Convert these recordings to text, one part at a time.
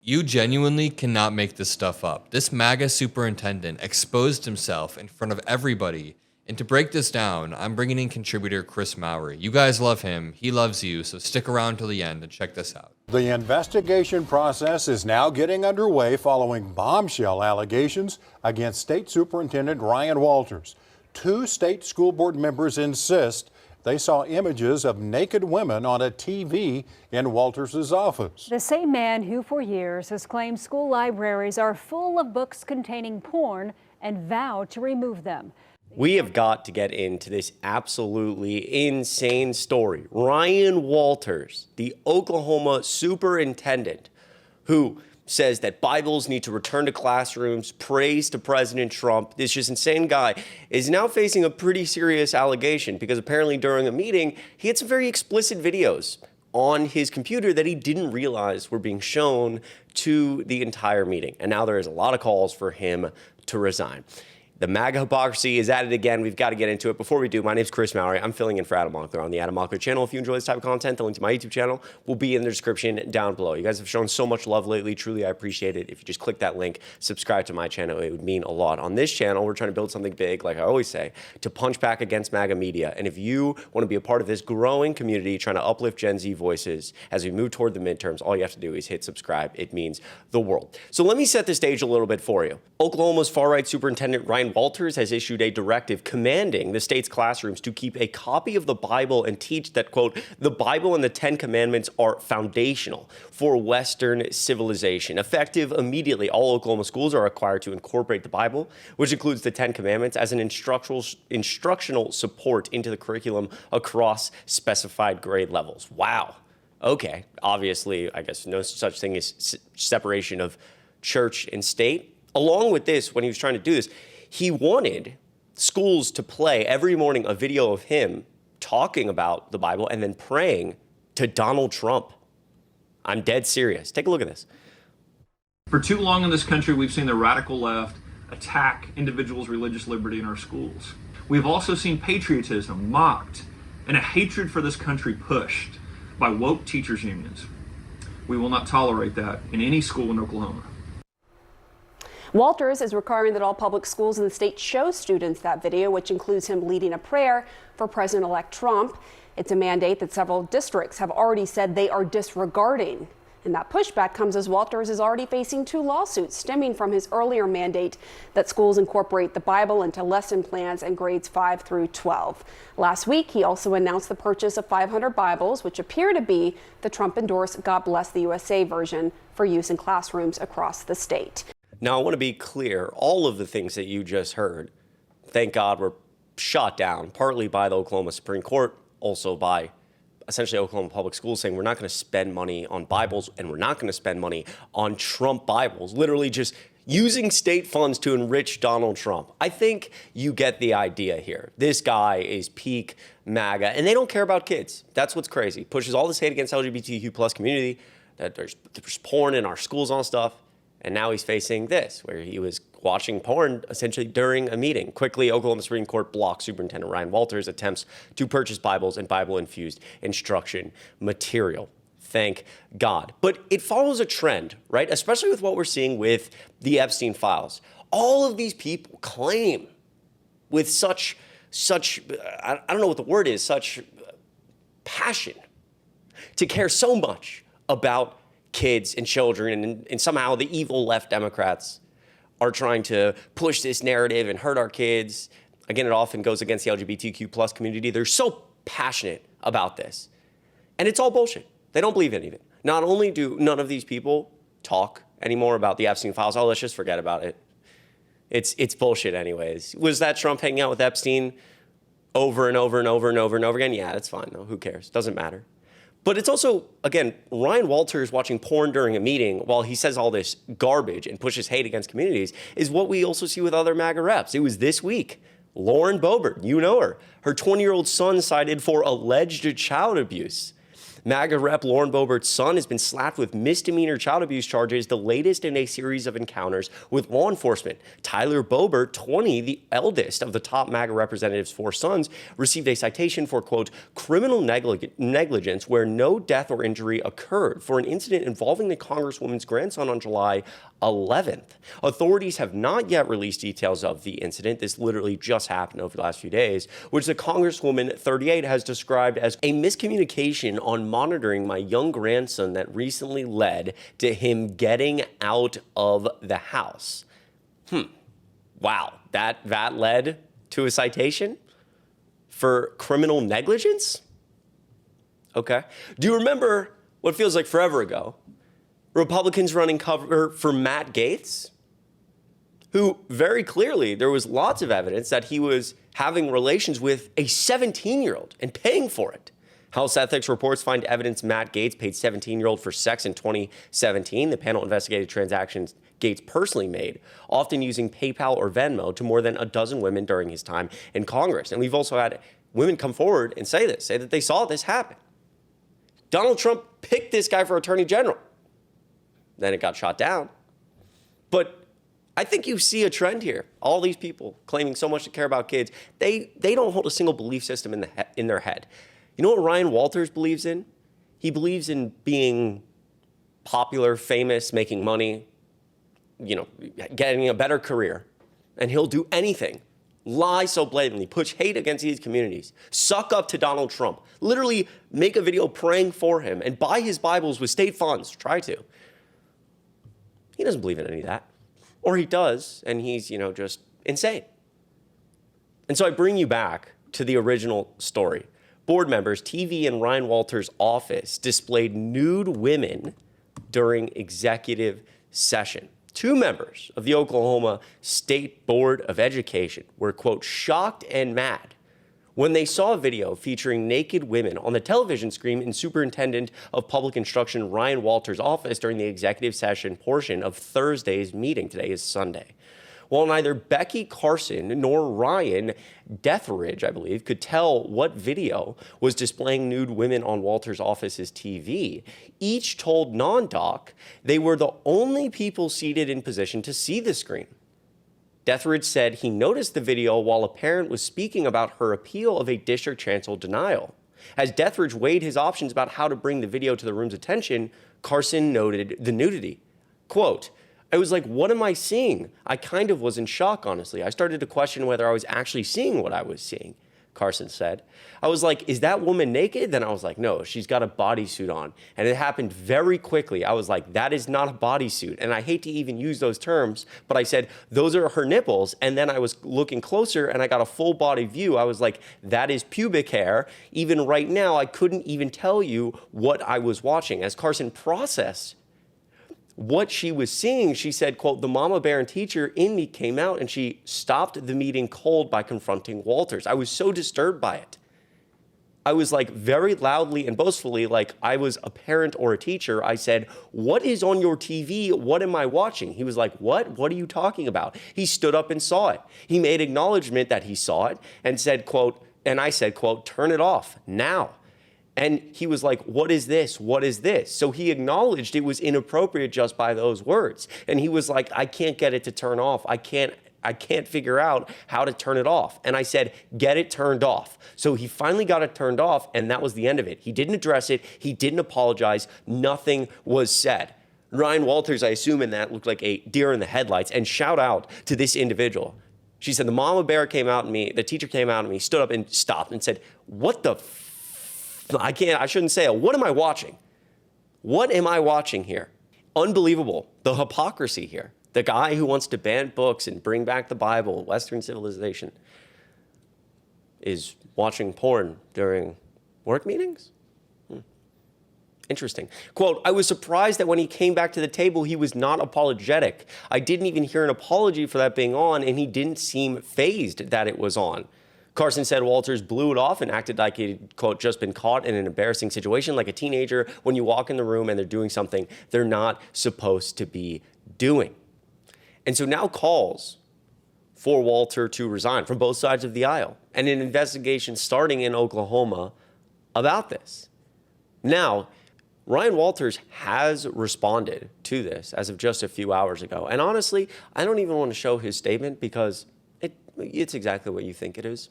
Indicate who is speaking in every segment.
Speaker 1: You genuinely cannot make this stuff up. This MAGA superintendent exposed himself in front of everybody. And to break this down, I'm bringing in contributor Chris Mowrey. You guys love him. He loves you. So stick around till the end and check this out.
Speaker 2: The investigation process is now getting underway following bombshell allegations against State Superintendent Ryan Walters. 2 state school board members insist they saw images of naked women on a TV in Walters' office.
Speaker 3: The same man who for years has claimed school libraries are full of books containing porn and vowed to remove them.
Speaker 4: We have got to get into this absolutely insane story. Ryan Walters, the Oklahoma superintendent, who says that Bibles need to return to classrooms, praise to President Trump, this just insane guy, is now facing a pretty serious allegation because apparently during a meeting, he had some very explicit videos on his computer that he didn't realize were being shown to the entire meeting. And now there is a lot of calls for him to resign. The MAGA hypocrisy is at it again. We've got to get into it. Before we do, my name's Chris Mowrey. I'm filling in for Adam Mockler on the Adam Mockler channel. If you enjoy this type of content, the link to my YouTube channel will be in the description down below. You guys have shown so much love lately. Truly, I appreciate it. If you just click that link, subscribe to my channel, it would mean a lot. On this channel, we're trying to build something big, like I always say, to punch back against MAGA media. And if you want to be a part of this growing community trying to uplift Gen Z voices as we move toward the midterms, all you have to do is hit subscribe. It means the world. So let me set the stage a little bit for you. Oklahoma's far-right superintendent Ryan Walters has issued a directive commanding the state's classrooms to keep a copy of the Bible and teach that, quote, the Bible and the 10 Commandments are foundational for Western civilization. Effective immediately, all Oklahoma schools are required to incorporate the Bible, which includes the 10 Commandments, as an instructional support into the curriculum across specified grade levels. Wow. Okay. Obviously, I guess no such thing as separation of church and state. Along with this, when he was trying to do this, he wanted schools to play every morning a video of him talking about the Bible and then praying to Donald Trump. I'm dead serious. Take a look at this.
Speaker 5: For too long in this country, we've seen the radical left attack individuals' religious liberty in our schools. We've also seen patriotism mocked and a hatred for this country pushed by woke teachers' unions. We will not tolerate that in any school in Oklahoma.
Speaker 6: Walters is requiring that all public schools in the state show students that video, which includes him leading a prayer for President-elect Trump. It's a mandate that several districts have already said they are disregarding. And that pushback comes as Walters is already facing 2 lawsuits stemming from his earlier mandate that schools incorporate the Bible into lesson plans in grades 5 through 12. Last week, he also announced the purchase of 500 Bibles, which appear to be the Trump-endorsed God Bless the USA version for use in classrooms across the state.
Speaker 4: Now, I want to be clear. All of the things that you just heard, thank God, were shot down, partly by the Oklahoma Supreme Court, also by essentially Oklahoma Public Schools saying we're not going to spend money on Bibles and we're not going to spend money on Trump Bibles, literally just using state funds to enrich Donald Trump. I think you get the idea here. This guy is peak MAGA, and they don't care about kids. That's what's crazy. Pushes all this hate against LGBTQ plus community, that there's porn in our schools and stuff. And now he's facing this, where he was watching porn essentially during a meeting. Quickly, Oklahoma Supreme Court blocked Superintendent Ryan Walters' attempts to purchase Bibles and Bible-infused instruction material. Thank God. But it follows a trend, right? Especially with what we're seeing with the Epstein files. All of these people claim with such I don't know what the word is, such passion to care so much about kids and children, and somehow the evil left Democrats are trying to push this narrative and hurt our kids. Again, it often goes against the LGBTQ plus community. They're so passionate about this. And it's all bullshit. They don't believe any of it. Not only do none of these people talk anymore about the Epstein files, oh, let's just forget about it. It's bullshit anyways. Was that Trump hanging out with Epstein over and over and over and over and over again? Yeah, that's fine though. Who cares? Doesn't matter. But it's also, again, Ryan Walters watching porn during a meeting while he says all this garbage and pushes hate against communities is what we also see with other MAGA reps. It was this week. Lauren Boebert, you know her. Her 20-year-old son cited for alleged child abuse. MAGA Rep Lauren Boebert's son has been slapped with misdemeanor child abuse charges, the latest in a series of encounters with law enforcement. Tyler Boebert, 20, the eldest of the top MAGA representative's 4 sons, received a citation for, quote, criminal negligence where no death or injury occurred for an incident involving the Congresswoman's grandson on July 11th. Authorities have not yet released details of the incident. This literally just happened over the last few days, which the Congresswoman, 38, has described as a miscommunication on monitoring my young grandson that recently led to him getting out of the house. Wow, that led to a citation for criminal negligence? Okay. Do you remember what feels like forever ago? Republicans running cover for Matt Gaetz, who very clearly there was lots of evidence that he was having relations with a 17-year-old and paying for it. House ethics reports find evidence Matt Gaetz paid 17-year-old for sex in 2017. The panel investigated transactions Gaetz personally made, often using PayPal or Venmo, to more than a dozen women during his time in Congress. And we've also had women come forward and say that they saw this happen. Donald Trump picked this guy for attorney general. Then it got shot down. But I think you see a trend here. All these people claiming so much to care about kids, they don't hold a single belief system in their head. You know what Ryan Walters believes in? He believes in being popular, famous, making money, getting a better career. And he'll do anything. Lie so blatantly, push hate against these communities, suck up to Donald Trump, literally make a video praying for him, and buy his Bibles with state funds. Try to. He doesn't believe in any of that. Or he does, and he's, just insane. And so I bring you back to the original story. Board members, TV and Ryan Walters' office displayed nude women during executive session. 2 members of the Oklahoma State Board of Education were, quote, shocked and mad when they saw a video featuring naked women on the television screen in Superintendent of Public Instruction Ryan Walters' office during the executive session portion of Thursday's meeting. Today is Sunday. While neither Becky Carson nor Ryan Deathridge, I believe, could tell what video was displaying nude women on Walters' office's TV, each told non-doc they were the only people seated in position to see the screen. Deathridge said he noticed the video while a parent was speaking about her appeal of a district chancellor denial. As Deathridge weighed his options about how to bring the video to the room's attention, Carson noted the nudity. Quote, I was like, what am I seeing? I kind of was in shock, honestly. I started to question whether I was actually seeing what I was seeing, Carson said. I was like, is that woman naked? Then I was like, no, she's got a bodysuit on. And it happened very quickly. I was like, that is not a bodysuit. And I hate to even use those terms, but I said, those are her nipples. And then I was looking closer and I got a full body view. I was like, that is pubic hair. Even right now, I couldn't even tell you what I was watching. As Carson processed what she was seeing, she said, quote, the mama bear and teacher in me came out and she stopped the meeting cold by confronting Walters. I was so disturbed by it. I was like very loudly and boastfully, like I was a parent or a teacher. I said, what is on your TV? What am I watching? He was like, what? What are you talking about? He stood up and saw it. He made acknowledgement that he saw it and said, quote, and I said, quote, turn it off now. And he was like, what is this? What is this? So he acknowledged it was inappropriate just by those words. And he was like, I can't get it to turn off. I can't figure out how to turn it off. And I said, get it turned off. So he finally got it turned off, and that was the end of it. He didn't address it. He didn't apologize. Nothing was said. Ryan Walters, I assume in that, looked like a deer in the headlights. And shout out to this individual. She said, the mama bear came out at me, the teacher came out at me, stood up and stopped and said, what the I shouldn't say it. What am I watching? What am I watching here? Unbelievable. The hypocrisy here. The guy who wants to ban books and bring back the Bible, Western civilization, is watching porn during work meetings? Interesting. Quote, I was surprised that when he came back to the table, he was not apologetic. I didn't even hear an apology for that being on, and he didn't seem fazed that it was on. Carson said Walters blew it off and acted like he'd, quote, just been caught in an embarrassing situation, like a teenager when you walk in the room and they're doing something they're not supposed to be doing. And so now calls for Walter to resign from both sides of the aisle, and an investigation starting in Oklahoma about this. Now, Ryan Walters has responded to this as of just a few hours ago. And honestly, I don't even want to show his statement because it's exactly what you think it is.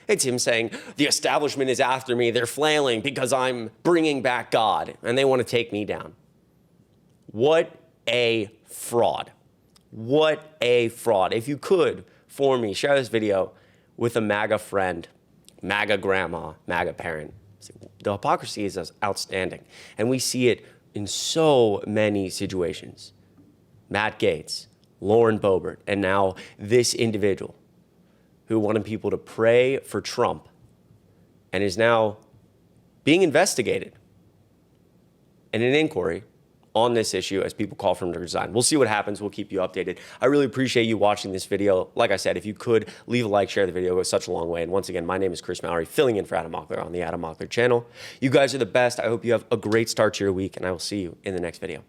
Speaker 4: It's him saying, the establishment is after me, they're flailing because I'm bringing back God, and they want to take me down. What a fraud. What a fraud. If you could, for me, share this video with a MAGA friend, MAGA grandma, MAGA parent. The hypocrisy is outstanding, and we see it in so many situations. Matt Gaetz, Lauren Boebert, and now this individual who wanted people to pray for Trump and is now being investigated in an inquiry on this issue as people call for him to resign. We'll see what happens. We'll keep you updated. I really appreciate you watching this video. Like I said, if you could leave a like, share the video, it goes such a long way. And once again, my name is Chris Mowrey, filling in for Adam Mockler on the Adam Mockler channel. You guys are the best. I hope you have a great start to your week, and I will see you in the next video.